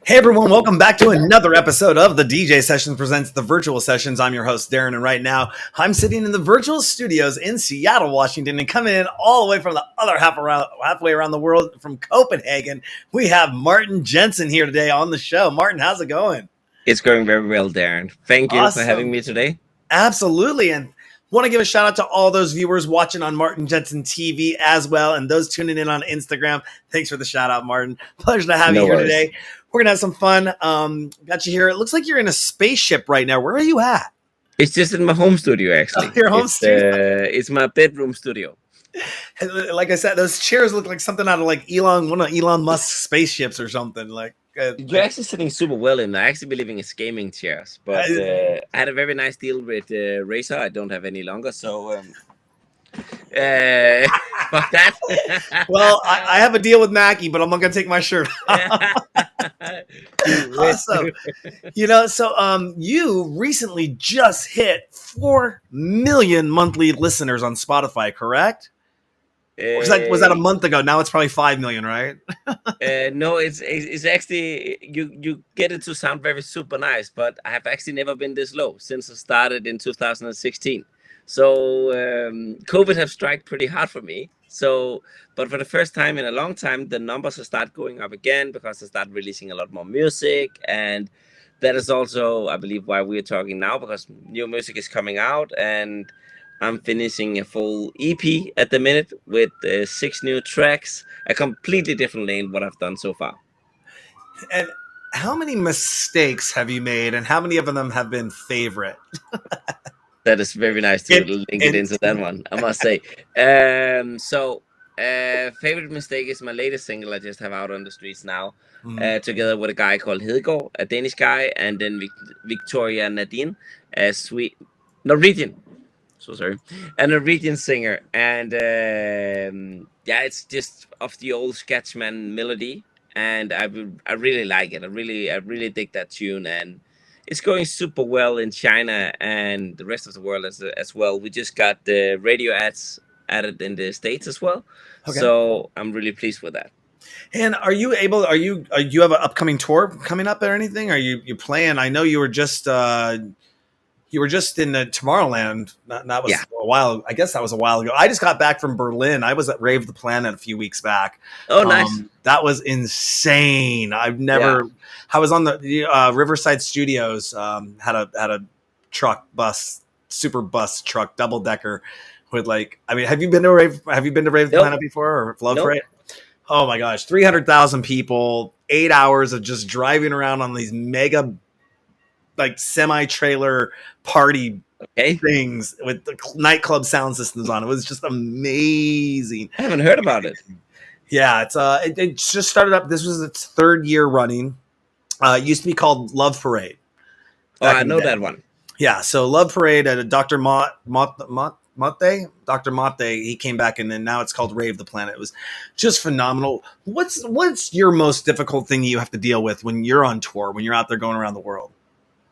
Hey everyone, welcome back to another episode of the DJ Sessions presents the Virtual Sessions. I'm your host Darren, and right now I'm sitting in the virtual studios in Seattle, Washington, and coming in all the way from the other halfway around the world from Copenhagen. We have Martin Jensen here today on the show. Martin, how's it going? It's going very well, Darren. Thank you for having Awesome. me today. Absolutely. And want to give a shout out to all those viewers watching on Martin Jensen TV as well, and those tuning in on Instagram. Thanks for the shout out, Martin. Pleasure to have you No here worries. today. We're gonna have some fun. Got you here. It looks like you're in a spaceship right now. Where are you at? It's just in my home studio, Oh, actually. your home It's studio. uh, it's my bedroom studio. Like I said, those chairs look like something out of like one of Elon Musk's spaceships or something. You're actually sitting super well in. I actually believe in gaming chairs, but I had a very nice deal with Razer. I don't have any longer, so fuck that. well, I have a deal with Mackie, but I'm not gonna take my shirt off. You wish. Awesome. You recently just hit 4 million monthly listeners on Spotify, correct? Or was that a month ago? Now it's probably 5 million, right? No, it's actually you get it to sound very super nice, but I have actually never been this low since I started in 2016. So COVID have struck pretty hard for me. So, but for the first time in a long time, the numbers will start going up again because I start releasing a lot more music, and that is also, I believe, why we're talking now because new music is coming out, and I'm finishing a full EP at the minute with 6 new tracks, a completely different lane what I've done so far. And how many mistakes have you made, and how many of them have been favorite? That is very nice to It, link it and into that one, I must say. Favorite mistake is my latest single I just have out on the streets now, mm, together with a guy called Hedegaard, a Danish guy, and then Victoria Nadine, a sweet Norwegian. So sorry, a Norwegian singer, and yeah, it's just of the old Sketchman melody, and I really like it. I really dig that tune, and it's going super well in China and the rest of the world as well. We just got the radio ads added in the States as well, okay. so I'm really pleased with that. And you have an upcoming tour coming up or anything? Are you playing? I know you were just in Tomorrowland. That Yeah. was a while. I guess that was a while ago. I just got back from Berlin. I was at Rave the Planet a few weeks back. Oh, nice. That was insane. I've Yeah. never. I was on the Riverside Studios. Had a truck bus, super bus truck, double decker, with like. I mean, have you been to Rave? Have you been to Rave the Nope. Planet before or Love Nope. Parade? Oh my gosh, 300,000 people, 8 hours of just driving around on these mega like semi trailer party Okay. things with the nightclub sound systems on. It was just amazing. I haven't heard about it. Yeah, it just started up. This was its third year running. It used to be called Love Parade Oh, back I in the know day. that one. Yeah, so Love Parade at Dr. Dr. Motte, he came back, and then now it's called Rave the Planet. It was just phenomenal. What's your most difficult thing you have to deal with when you're on tour, when you're out there going around the world?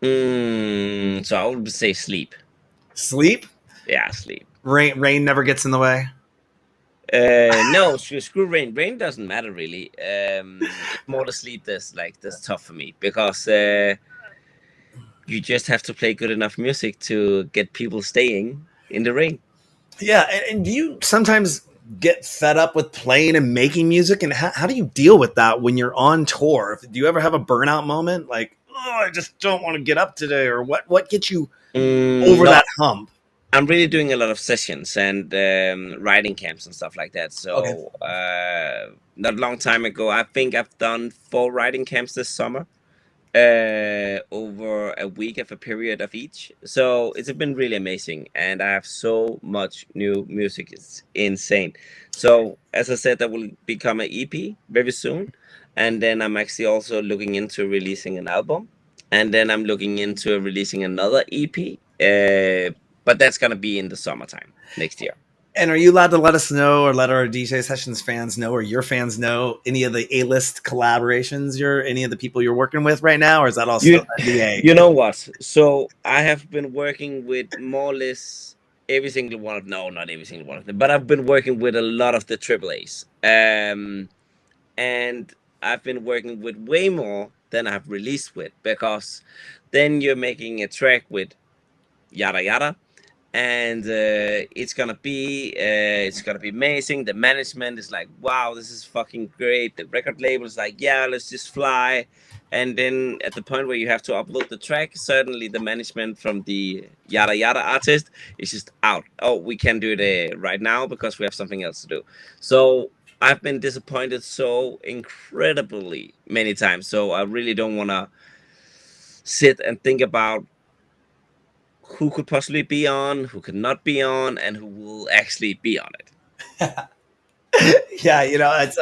So I would say sleep. Sleep? Yeah, sleep. Rain never gets in the way. No, screw rain. Rain doesn't matter really. It's more the sleep that's tough for me because you just have to play good enough music to get people staying in the rain. Yeah, and do you sometimes get fed up with playing and making music? And how do you deal with that when you're on tour? Do you ever have a burnout moment? Like, oh, I just don't want to get up today, or what gets you over No, that hump? I'm really doing a lot of sessions and writing camps and stuff like that. Okay. So not a long time ago, I think I've done 4 writing camps this summer, over a week of a period of each. So it's been really amazing, and I have so much new music. It's insane. So as I said, that will become an EP very soon, and then I'm actually also looking into releasing an album, and then I'm looking into releasing another EP. But that's gonna be in the summertime next year. And are you allowed to let us know, or let our DJ Sessions fans know, or your fans know, any of the A-list collaborations any of the people you're working with right now, or is that all You still NDA? you know what? So I have been working with more or less every single one of no, not every single one of them, but I've been working with a lot of the AAAs. And I've been working with way more than I've released with, because then you're making a track with yada yada, and it's gonna be amazing. The management is like, wow, this is fucking great. The record label is like, yeah, let's just fly. And then at the point where you have to upload the track, suddenly the management from the yada yada artist is just out. Oh, we can't do it right now because we have something else to do. So I've been disappointed so incredibly many times. So I really don't want to sit and think about who could possibly be on, who could not be on, and who will actually be on it. Yeah, it's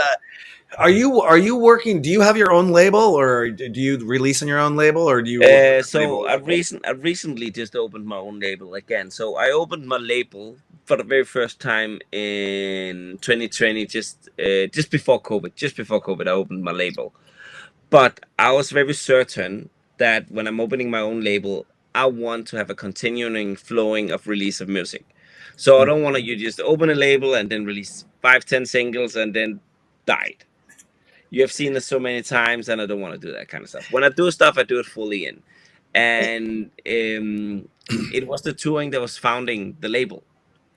are you working, do you have your own label, or do you release on your own label, or do you work with a So label? I recently just opened my own label again. So I opened my label for the very first time in 2020, just before COVID. Just before COVID, I opened my label. But I was very certain that when I'm opening my own label, I want to have a continuing flowing of release of music. So I don't want to you just open a label and then release 5, 10 singles and then died. You have seen this so many times, and I don't want to do that kind of stuff. When I do stuff, I do it fully in. And it was the touring that was founding the label.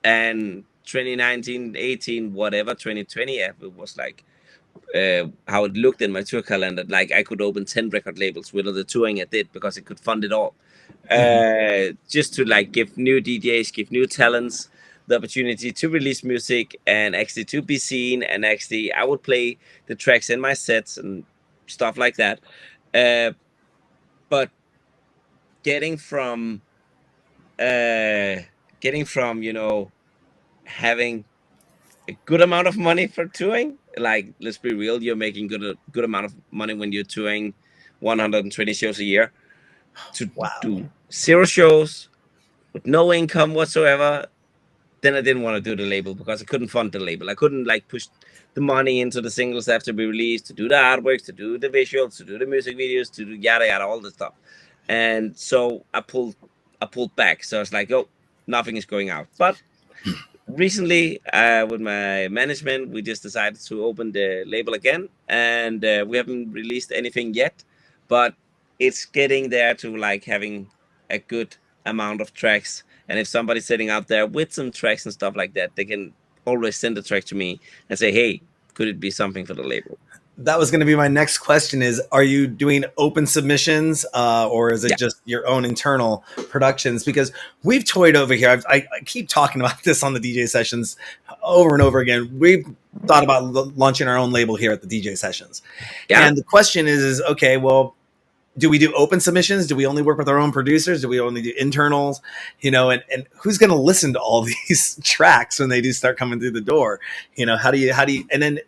And 2019, 18, whatever, 2020, it was like how it looked in my tour calendar. Like I could open 10 record labels with all the touring I did because it could fund it all. Just to like give new DJs, give new talents the opportunity to release music and actually to be seen. And actually, I would play the tracks in my sets and stuff like that. But getting from, uh, having a good amount of money for touring. Like, let's be real, you're making good amount of money when you're touring 120 shows a year. To Wow. do 0 shows with no income whatsoever, then I didn't want to do the label because I couldn't fund the label. I couldn't like push the money into the singles that have to be released, to do the artworks, to do the visuals, to do the music videos, to do yada yada, all the stuff. And so I pulled back. So it's like, oh, nothing is going out. But recently, with my management, we just decided to open the label again, and we haven't released anything yet, but it's getting there to like having a good amount of tracks. And if somebody's sitting out there with some tracks and stuff like that, they can always send a track to me and say, hey, could it be something for the label? That was going to be my next question: is are you doing open submissions, or is it Yeah. just your own internal productions? Because we've toyed over here. I keep talking about this on the DJ sessions over and over again. We've thought about launching our own label here at the DJ sessions. Yeah. And the question is, okay, well, do we do open submissions? Do we only work with our own producers? Do we only do internals? And who's going to listen to all these tracks when they do start coming through the door? How do you, and then,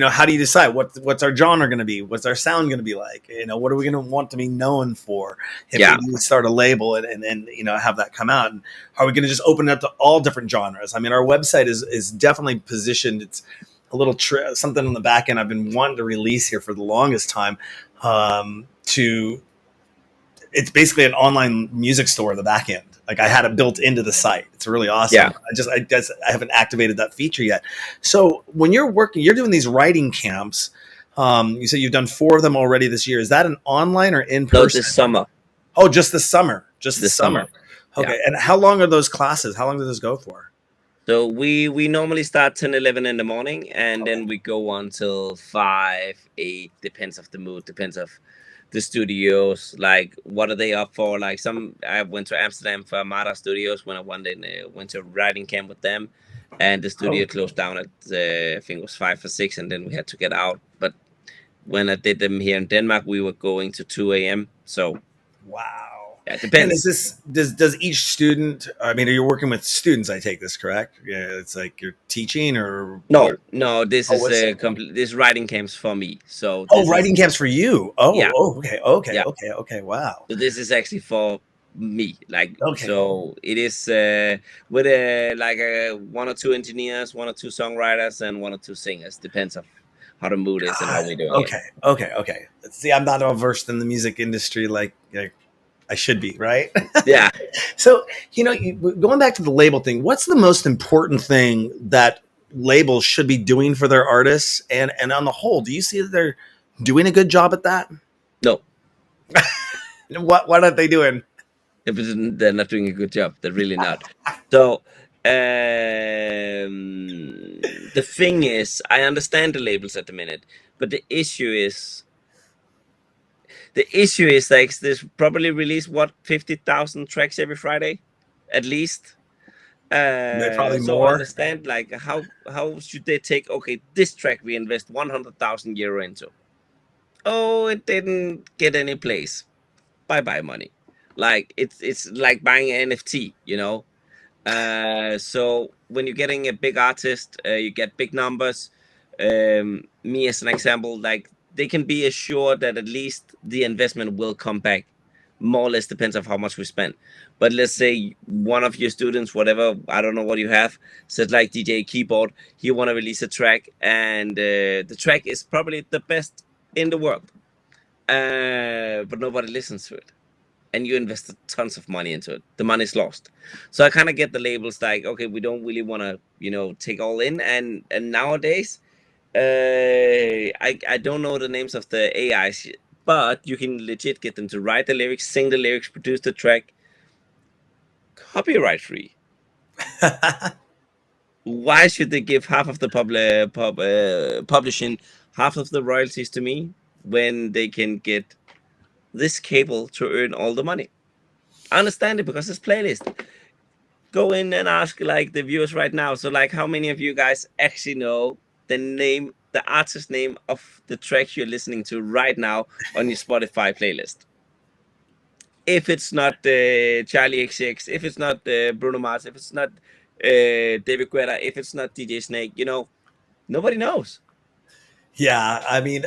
how do you decide what's our genre going to be? What's our sound going to be like? What are we going to want to be known for if Yeah. we do start a label and have that come out? And are we going to just open it up to all different genres? I mean, our website is definitely positioned. It's a little something on the back end I've been wanting to release here for the longest time. It's basically an online music store in the back end. Like I had it built into the site. It's really awesome. Yeah. I haven't activated that feature yet. So when you're doing these writing camps. You said you've done 4 of them already this year. Is that an online or in person? No, this summer. Oh, just this summer. This summer. Okay. Yeah. And how long are those classes? How long do those go for? So we normally start 10, 11 in the morning, and then we go until 5, 8, depends of the mood, depends of the studios, like what are they up for. Like I went to Amsterdam for Mara Studios when I went to a writing camp with them, and the studio closed down at I think it was 5 or 6, and then we had to get out. But when I did them here in Denmark, we were going to 2 a.m. So Wow. yeah, it depends. And is this does each student? I mean, are you working with students? I take this correct? Yeah, it's like you're teaching or no. This is complete. This writing camps for me. So writing camps for you. Yeah. Okay. Wow. So this is actually for me. Like Okay. so, it is with like 1 or 2 engineers, 1 or 2 songwriters, and 1 or 2 singers. Depends on how the mood is and how we do it. Okay. See, I'm not well versed in the music industry like I should be, right? Yeah. So, going back to the label thing, what's the most important thing that labels should be doing for their artists? And on the whole, do you see that they're doing a good job at that? So we normally start 10, 11 in the morning, and then we go until 5, 8, depends of the studios. Like what are they up for. Like some I went to Amsterdam for Mara Studios when I went to a writing camp with them, and the studio closed down at I think it was 5 or 6, and then we had to get out. But when I did them here in Denmark, we were going to 2 a.m. So Oh, wow. No, What are they doing? if they're not doing a good job, they're really not. So the thing is, I understand the labels at the minute, but the issue is like this probably release what 50,000 tracks every Friday, at least. Probably So more. understand like how should they take? Okay, this track we invest 100,000 euro into. Oh, it didn't get any place. Bye bye money. Like it's like buying an NFT, you know. So when you're getting a big artist, you get big numbers. Me as an example, like they can be assured that at least the investment will come back. More or less depends on how much we spend. But let's say one of your students, whatever, I don't know what you have, said like DJ keyboard, he want to release a track, and the track is probably the best in the world, but nobody listens to it, and you invested tons of money into it. The money's lost. So I kind of get the labels like, okay, we don't really want to, take all in. And nowadays, I don't know the names of the AIs, but you can legit get them to write the lyrics, sing the lyrics, produce the track, copyright free. Why should they give half of the publishing, half of the royalties to me when they can get this cable to earn all the money? I understand it because it's playlist. Go in and ask like the viewers right now. So like, how many of you guys actually know the artist name of the track you're listening to right now on your Spotify playlist? If it's not Charlie XX, if it's not Bruno Mars, if it's not David Guetta, if it's not DJ Snake, nobody knows. Yeah, I mean,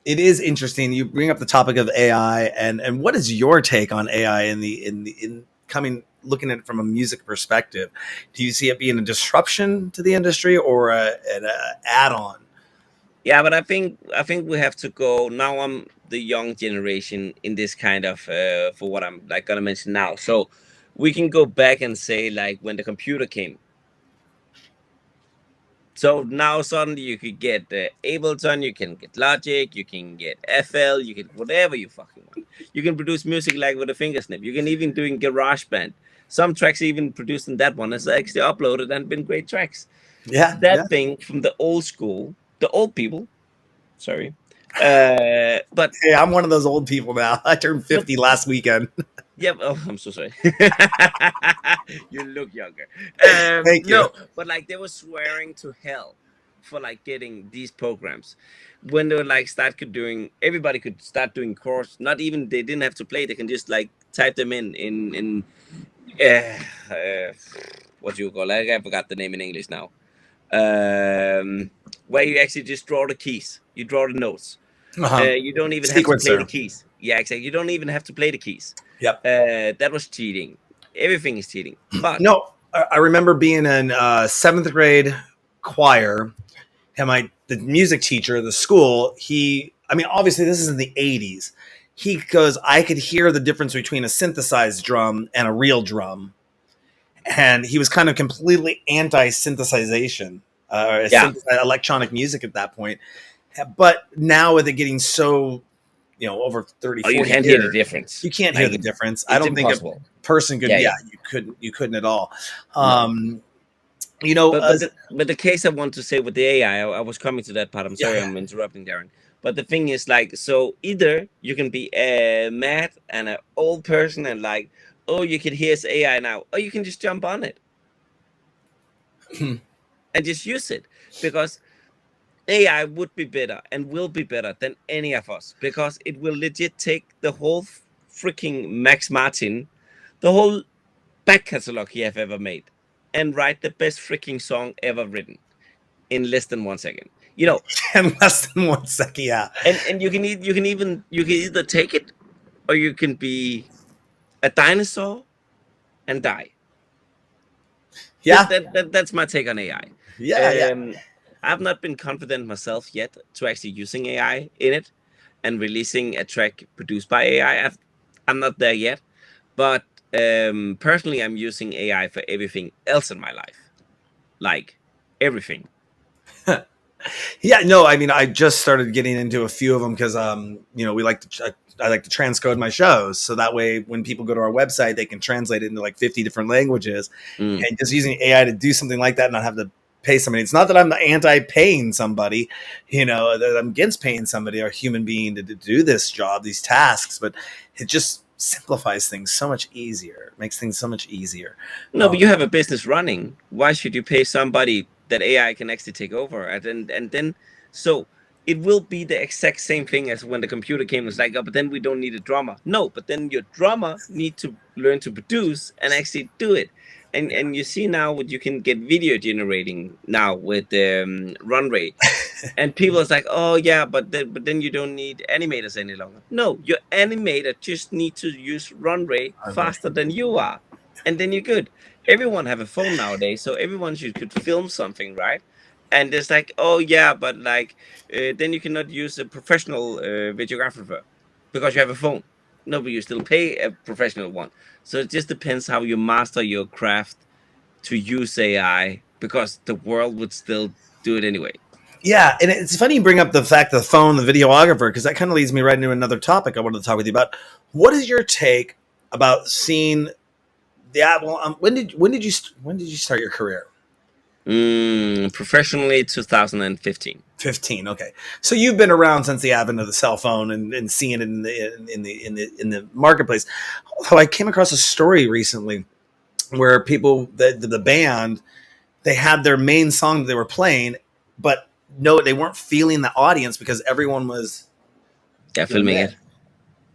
it is interesting. You bring up the topic of AI, and what is your take on AI in coming looking at it from a music perspective? Do you see it being a disruption to the industry or an add-on? Yeah, but I think we have to go now. I'm the young generation in this kind of for what I'm like gonna mention now. So we can go back and say like when the computer came. So now suddenly you could get Ableton, you can get Logic, you can get FL, you can whatever you fucking want. You can produce music like with a finger snip. You can even do in GarageBand. Some tracks even produced in that one is actually uploaded and been great tracks. Yeah, yeah. That thing from the old school, the old people, sorry. But Hey, I'm one of those old people now. I turned but 50 last weekend. yeah, oh, I'm so sorry. You look younger. Thank you. No, but like they were swearing to hell for like getting these programs. When they were like everybody could start doing chords. Not even they didn't have to play. They can just like type them in what do you call it? I forgot the name in English now. Where you actually just draw the keys. You draw the notes. Uh-huh. You don't even have to play the Sequencer. keys. Yeah, exactly. You don't even have to play the keys. Yep. That was cheating. Everything is cheating. But No, I remember being in seventh grade choir, and the music teacher of the school, I mean, obviously this is in the 80s. He goes, I could hear the difference between a synthesized drum and a real drum. And he was kind of completely anti-synthesization, yeah, electronic music at that point. But now with it getting so, over 30, oh, you 40 can't hear the years, difference. you can't hear Like the difference. I it's don't think a impossible. person could, Yeah, yeah, yeah. you couldn't at all. No. Um, you know, But the case I want to say with the AI, I was coming to that part. I'm yeah, sorry, I'm interrupting, Darren. But the thing is, like, so either you can be a mad and an old person and like, oh, you can hear it's AI now, or you can just jump on it yeah. and just use it because AI would be better and will be better than any of us because it will legit take the whole freaking Max Martin, the whole back catalog he have ever made, and write the best freaking song ever written in less than 1 second. In less than 1 second, yeah. And you can either take it or you can be a dinosaur and die. Yeah, That's my take on AI. yeah, yeah. I've not been confident myself yet to actually using AI in it and releasing a track produced by AI. I'm not there yet, but personally, I'm using AI for everything else in my life, like everything. Yeah, no, I mean, I just started getting into a few of them because, I like to transcode my shows. So that way, when people go to our website, they can translate it into like 50 different languages. Mm. And just using AI to do something like that and not have to pay somebody. It's not that I'm anti-paying somebody, that I'm against paying somebody or a human being to do this job, these tasks, but it just simplifies things so much easier. It makes things so much easier. No, but you have a business running. Why should you pay somebody that AI can actually take over? And then so it will be the exact same thing as when the computer came. It's like, oh, but then we don't need a drummer. No, but then your drummer need to learn to produce and actually do it. And you see now what you can get video generating now with Runway. And people is like, oh yeah, but then you don't need animators any longer. No, your animator just need to use Runway faster than you are, and then you're good. Everyone have a phone nowadays, so everyone could film something, right? And it's like, oh yeah, but like then you cannot use a professional videographer because you have a phone. No, but you still pay a professional one. So it just depends how you master your craft to use AI, because the world would still do it anyway. Yeah, and it's funny you bring up the fact of the phone, the videographer, because that kind of leads me right into another topic I wanted to talk with you about. What is your take about seeing the Well, when did you start your career? Professionally, 2015. 15. Okay, so you've been around since the advent of the cell phone and seeing it in the marketplace. Although I came across a story recently where people the band, they had their main song that they were playing, but no, they weren't feeling the audience because everyone was Yeah, doing filming this.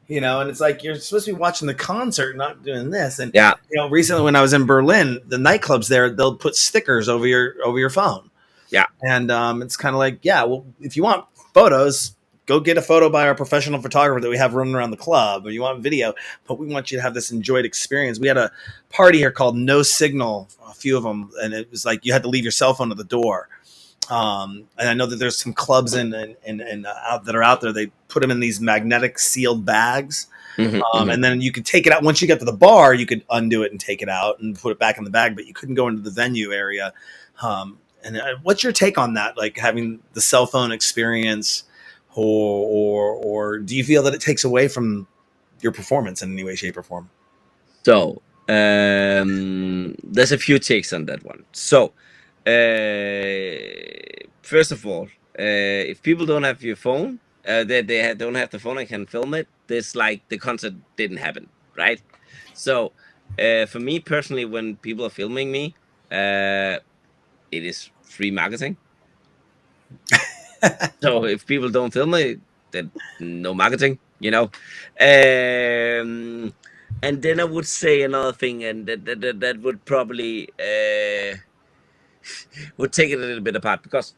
it. And it's like you're supposed to be watching the concert, not doing this. And Yeah, recently when I was in Berlin, the nightclubs there, they'll put stickers over your phone. yeah. And it's kind of like, yeah, well, if you want photos, go get a photo by our professional photographer that we have running around the club. Or you want video, but we want you to have this enjoyed experience. We had a party here called No Signal, a few of them, and it was like you had to leave your cell phone at the door. And I know that there's some clubs out that are out there. They put them in these magnetic sealed bags, Hmm. and then you could take it out. Once you get to the bar, you could undo it and take it out and put it back in the bag, but you couldn't go into the venue area. And what's your take on that? Like having the cell phone experience, or do you feel that it takes away from your performance in any way, shape, or form? So there's a few takes on that one. So first of all, if people don't have your phone, don't have the phone and can film it, this like the concert didn't happen, right? So for me personally, when people are filming me, it is free marketing. So if people don't film me, then no marketing, you know. And then I would say another thing, and that would probably would take it a little bit apart, because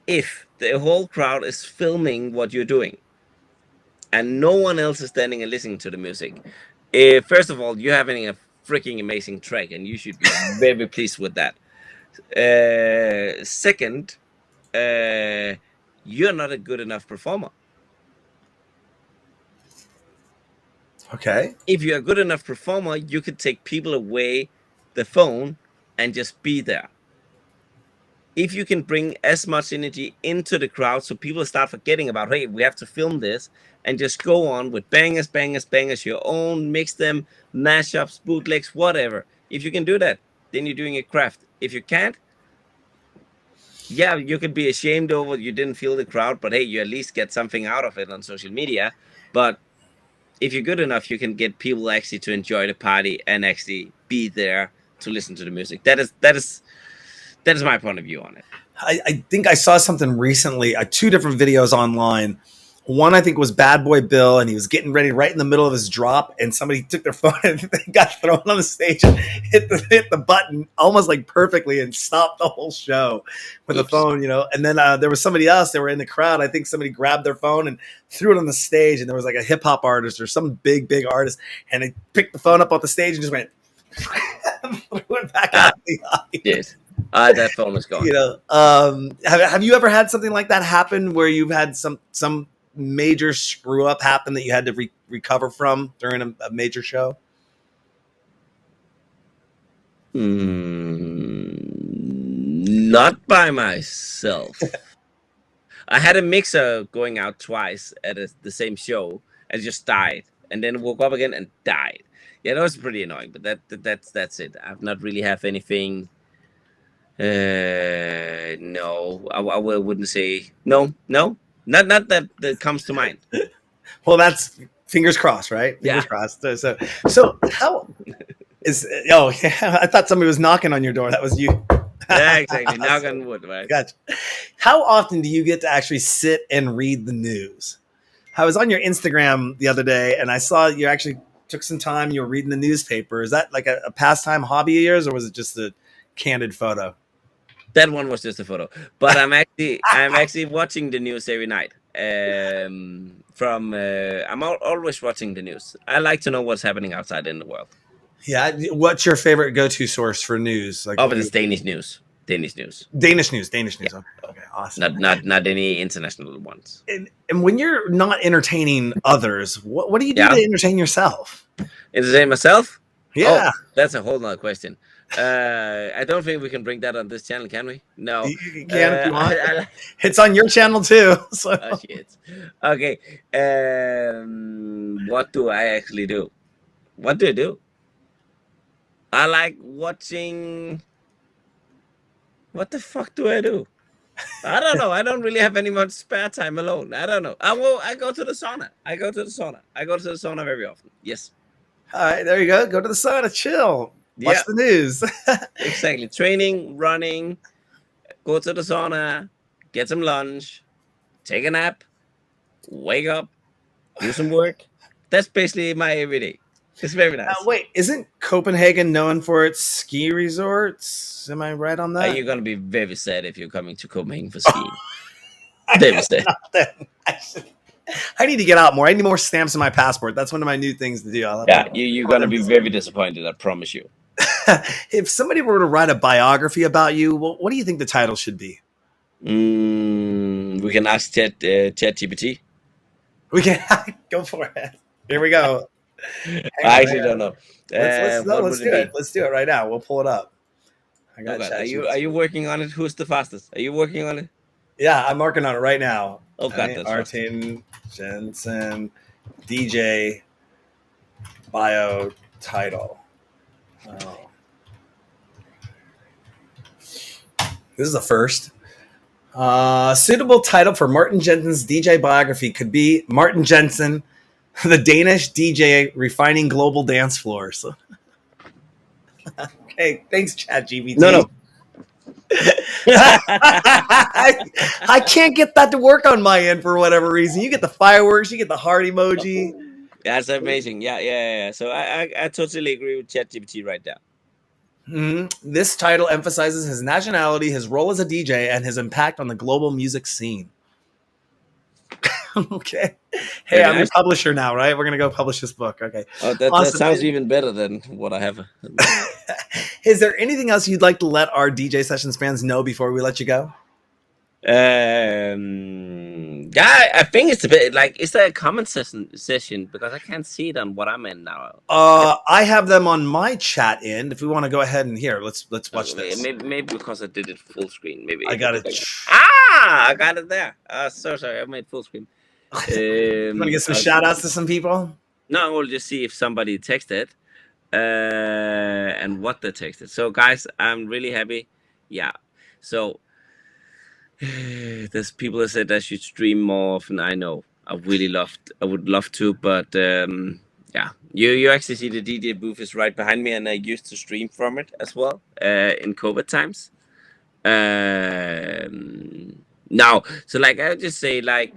if the whole crowd is filming what you're doing and no one else is standing and listening to the music, first of all, you're having a freaking amazing track, and you should be very pleased with that. Second, uh, you're not a good enough performer. Okay. If you're a good enough performer, you could take people away the phone and just be there. If you can bring as much energy into the crowd so people start forgetting about, hey, we have to film this, and just go on with bangers, bangers, bangers, your own, mix them, mashups, bootlegs, whatever. If you can do that, then you're doing a craft. If you can't, yeah, you could be ashamed over you didn't feel the crowd, but hey, you at least get something out of it on social media. But if you're good enough, you can get people actually to enjoy the party and actually be there to listen to the music. That is my point of view on it. I think I saw something recently, two different videos online. One I think was Bad Boy Bill, and he was getting ready right in the middle of his drop, and somebody took their phone and they got thrown on the stage and hit the button almost like perfectly and stopped the whole show with the Oops. phone. And then there was somebody else. They were in the crowd. I think somebody grabbed their phone and threw it on the stage, and there was like a hip hop artist or some big artist, and they picked the phone up off the stage and just went threw it back Ah, out the audience. yes. That phone is gone. Have you ever had something like that happen where you've had some major screw up happen that you had to recover from during a major show? Not by myself. I had a mixer going out twice at the same show and just died, and then woke up again and died. Yeah, that was pretty annoying. But that's it. I've not really have anything. No, I wouldn't say no, not that comes to mind. Well, that's fingers crossed, right? Fingers Yeah, crossed. So how is? Oh, yeah, I thought somebody was knocking on your door. That was you. yeah, exactly. Knock So, on wood, right? gotcha. How often do you get to actually sit and read the news? I was on your Instagram the other day, and I saw you actually took some time. You were reading the newspaper. Is that like a pastime hobby of yours, or was it just a candid photo? That one was just a photo, but I'm actually watching the news every night. I'm always watching the news. I like to know what's happening outside in the world. Yeah. What's your favorite go-to source for news? Like Oh, but it's Danish news. Danish news. Danish news. Danish Yeah. news. Okay, awesome. Not any international ones. And when you're not entertaining others, what do you do Yeah. to entertain yourself? Entertain myself? Yeah, Oh, that's a whole nother question. I don't think we can bring that on this channel, can we? No. you can if you want. I It's on your channel too. So oh shit. Okay. What do I actually do? What do I do? I like watching. What the fuck do I do? I don't know. I don't really have any much spare time alone. I don't know. I go to the sauna. I go to the sauna very often. Yes. all right, there you go. Go to the sauna, chill, watch Yeah. the news. Exactly. Training, running, go to the sauna, get some lunch, take a nap, wake up, do some work. That's basically my everyday. It's very nice. Wait, isn't Copenhagen known for its ski resorts? Am I right on Are that? you gonna be very sad if you're coming to Copenhagen for skiing? Very sad. I need to get out more. I need more stamps in my passport. That's one of my new things to do. Yeah, you're gonna be very disappointed. I promise you. If somebody were to write a biography about you, what do you think the title should be? We can ask ChatGPT. We can go for it. Here we go. I actually don't know. Let's What do would it. be? Let's do it right now. We'll pull it up. I Oh got God, ChatGPT. are you working on it? Who's the fastest? Are you working on it? Yeah, I'm working on it right now. Oh God, that's fast. Martin Jensen, DJ, bio title. Oh. This is the first. Suitable title for Martin Jensen's DJ biography could be Martin Jensen, the Danish DJ refining global dance floors. Okay, thanks, ChatGPT. No. I can't get that to work on my end for whatever reason. You get the fireworks, you get the heart emoji. That's amazing. Yeah. So I totally agree with ChatGPT right now. Mm-hmm. This title emphasizes his nationality, his role as a DJ, and his impact on the global music scene. Okay. Hey, Very I'm nice. the publisher now, right? We're going to go publish this book. Okay. Oh, that Awesome. sounds even better than what I have. Is there anything else you'd like to let our DJ Sessions fans know before we let you go? Yeah, I think it's a bit like, is there a comment session? Because I can't see it on what I'm in now. I have them on my chat end. If we want to go ahead and here, let's watch this. Maybe because I did it full screen. Maybe I got it. I got it there. So sorry, I made full screen. You want to get some shout outs to some people? No, we'll just see if somebody texted and what they texted. So guys, I'm really happy. Yeah. So there's people that said I should stream more often. I know. I would love to, but yeah. You actually see the DJ booth is right behind me, and I used to stream from it as well in COVID times. Now, so like I would just say, like,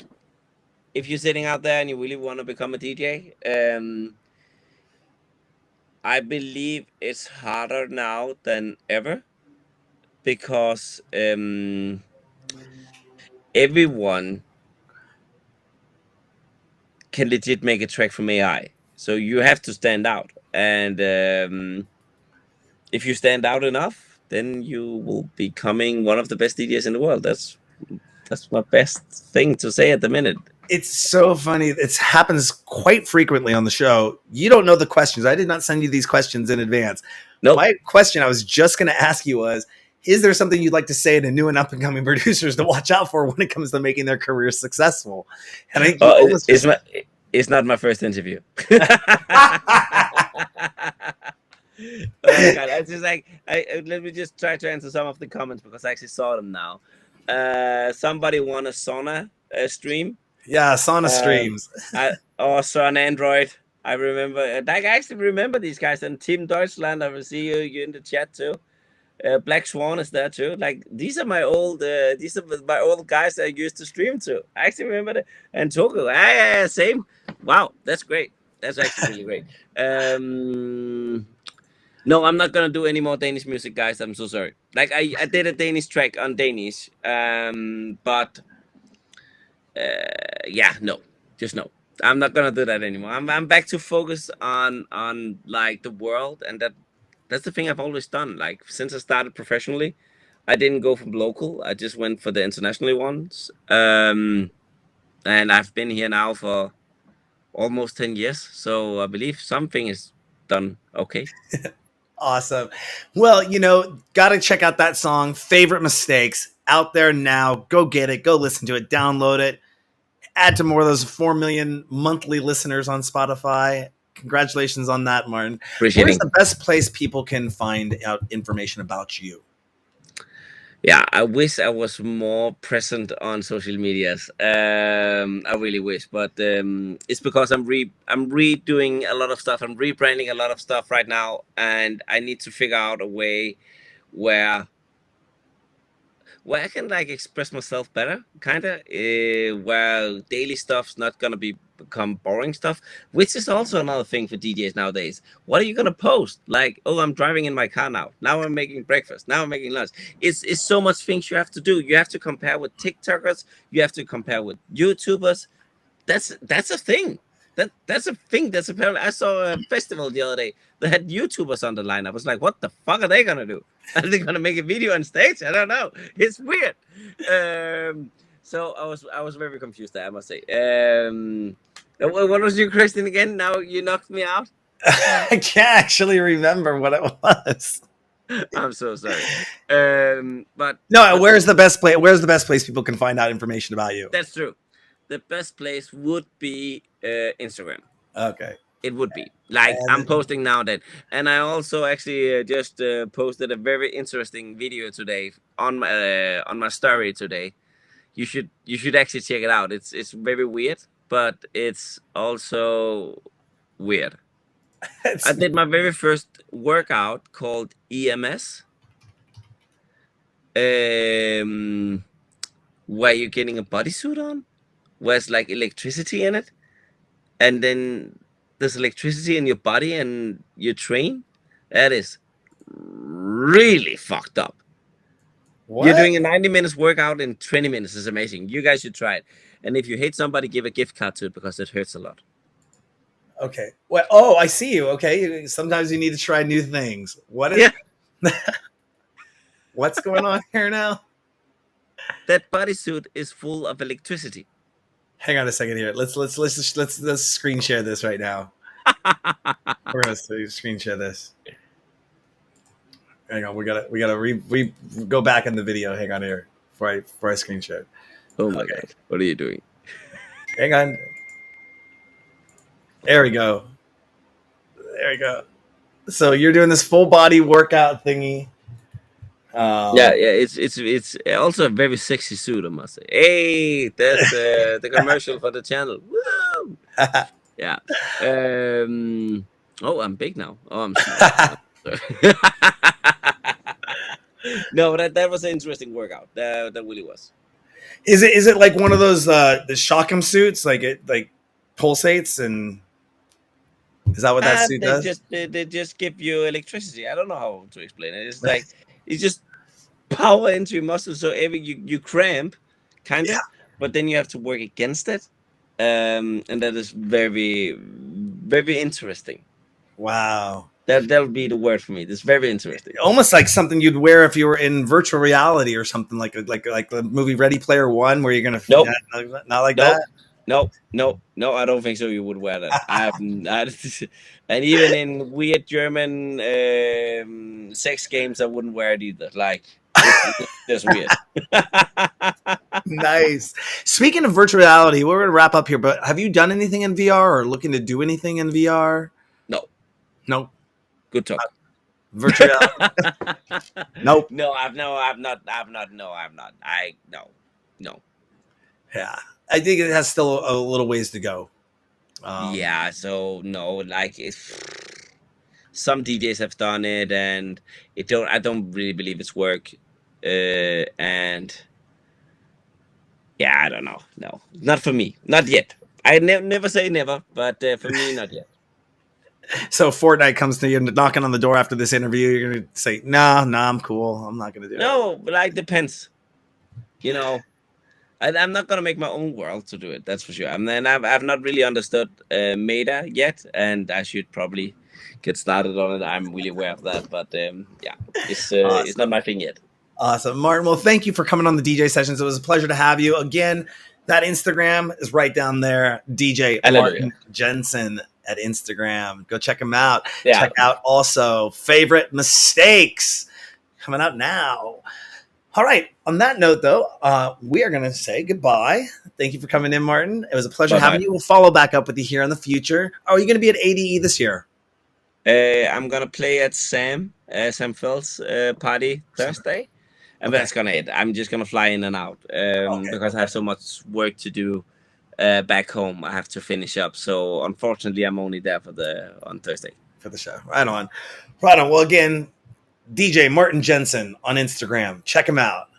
if you're sitting out there and you really want to become a DJ, I believe it's harder now than ever because everyone can legit make a track from AI. So you have to stand out. And if you stand out enough, then you will be becoming one of the best DJs in the world. That's my best thing to say at the minute. It's so funny. It happens quite frequently on the show. You don't know the questions. I did not send you these questions in advance. Nope. My question I was just going to ask you was, is there something you'd like to say to new and up and coming producers to watch out for when it comes to making their careers successful? And I think you almost just It's not my first interview. Oh God, I just like let me just try to answer some of the comments because I actually saw them now. Somebody won a sauna stream. yeah, sauna streams. Also on Android. I remember. I actually remember these guys. And Team Deutschland, I will see you in the chat too. Black Swan is there too. Like these are my old guys that I used to stream to. I actually remember that. And Togo, yeah, same. Wow, that's great. That's actually really great. No, I'm not gonna do any more Danish music, guys. I'm so sorry. Like I did a Danish track on Danish, but yeah, no, just no. I'm not gonna do that anymore. I'm back to focus on like the world, and that's the thing I've always done. Like since I started professionally, I didn't go from local. I just went for the internationally ones. And I've been here now for almost 10 years. So I believe something is done okay. Awesome. Well, got to check out that song, Favorite Mistakes, out there now. Go get it. Go listen to it. Download it. Add to more of those 4 million monthly listeners on Spotify. Congratulations on that, Martin. Where's the best place people can find out information about you? Yeah, I wish I was more present on social medias. I really wish, but it's because I'm redoing a lot of stuff. I'm rebranding a lot of stuff right now, and I need to figure out a way where I can like express myself better, kind of. Where daily stuff's not gonna become boring stuff, which is also another thing for DJs nowadays. What are you gonna post? Like, oh, I'm driving in my car now. Now I'm making breakfast. Now I'm making lunch. It's so much things you have to do. You have to compare with TikTokers. You have to compare with YouTubers. That's a thing. That's a thing. That's apparently. I saw a festival the other day that had YouTubers on the line. I was like, what the fuck are they gonna do? Are they gonna make a video on stage? I don't know. It's weird. So I was very confused there, I must say. What was your question again? Now you knocked me out. I can't actually remember what it was. I'm so sorry. But no, where's the best place? Where's the best place people can find out information about you? That's true. The best place would be Instagram. Okay. It would be like I'm posting now that, and I also actually just posted a very interesting video today on my story today. You should actually check it out. It's very weird, but it's also weird. I did my very first workout called EMS, where you're getting a bodysuit on, where it's like electricity in it, and then there's electricity in your body and you train. That is really fucked up. What? You're doing a 90 minutes workout in 20 minutes. Is amazing. You guys should try it. And if you hate somebody, give a gift card to it because it hurts a lot. Okay. Well, oh, I see you. Okay. Sometimes you need to try new things. What is What's going on here now? That bodysuit is full of electricity. Hang on a second here. Let's screen share this right now. We're gonna screen share this. Hang on, we gotta go back in the video. Hang on here before I screen share. Oh my God, what are you doing? Hang on. There we go. There we go. So you're doing this full body workout thingy. Yeah, it's also a very sexy suit, I must say. Hey, that's the commercial for the channel. Woo! Yeah. Oh, I'm big now. Oh, I'm small. No, that was an interesting workout. That really was. Is it like one of those the Shockham suits? Like it pulsates, and is that what that suit does? They just give you electricity. I don't know how to explain it. It's like it's just power into your muscles, so you cramp, kind of, but then you have to work against it, and that is very, very interesting. Wow, that'll be the word for me. It's very interesting. Almost like something you'd wear if you were in virtual reality or something, like the movie Ready Player One, where you're gonna not like that. No, I don't think so. You would wear that. I haven't. And even in weird German sex games, I wouldn't wear it either. Like, It's just weird. Nice. Speaking of virtual reality, we're going to wrap up here, but have you done anything in VR or looking to do anything in VR? No. Nope. Good talk. Virtual reality? Nope. No, I've not. No, I'm not. No. Yeah. I think it has still a little ways to go. Yeah, so no, like if some DJs have done it, and I don't really believe it's work. And yeah, I don't know. No, not for me. Not yet. I never say never, but for me, not yet. So Fortnite comes to you knocking on the door after this interview. You're going to say, no, I'm cool. I'm not going to do it. No, but like depends. You know, I'm not gonna make my own world to do it. That's for sure. And then I've not really understood meta yet, and I should probably get started on it. I'm really aware of that, but yeah, it's not my thing yet. Awesome, Martin. Well, thank you for coming on the DJ sessions. It was a pleasure to have you again. That Instagram is right down there, DJ Martin Jensen at Instagram. Go check him out. Yeah. Check out also Favorite Mistakes coming out now. All right. On that note, though, we are going to say goodbye. Thank you for coming in, Martin. It was a pleasure having you. We'll follow back up with you here in the future. Are you going to be at ADE this year? I'm going to play at Sam Fell's party Thursday. And that's going to it. I'm just going to fly in and out because I have so much work to do back home. I have to finish up. So unfortunately, I'm only there on Thursday. For the show. Right on. Right on. Well, again, DJ Martin Jensen on Instagram. Check him out.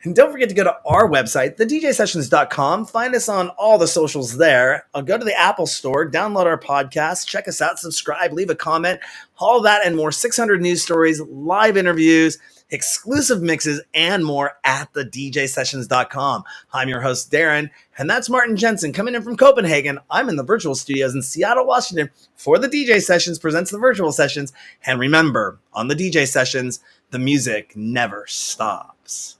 And don't forget to go to our website, thedjsessions.com. Find us on all the socials there. Go to the Apple Store, download our podcast, check us out, subscribe, leave a comment. All that and more. 600 news stories, live interviews, exclusive mixes, and more at thedjsessions.com. I'm your host, Darren, and that's Martin Jensen coming in from Copenhagen. I'm in the virtual studios in Seattle, Washington for the DJ Sessions presents the virtual sessions. And remember, on the DJ Sessions, the music never stops.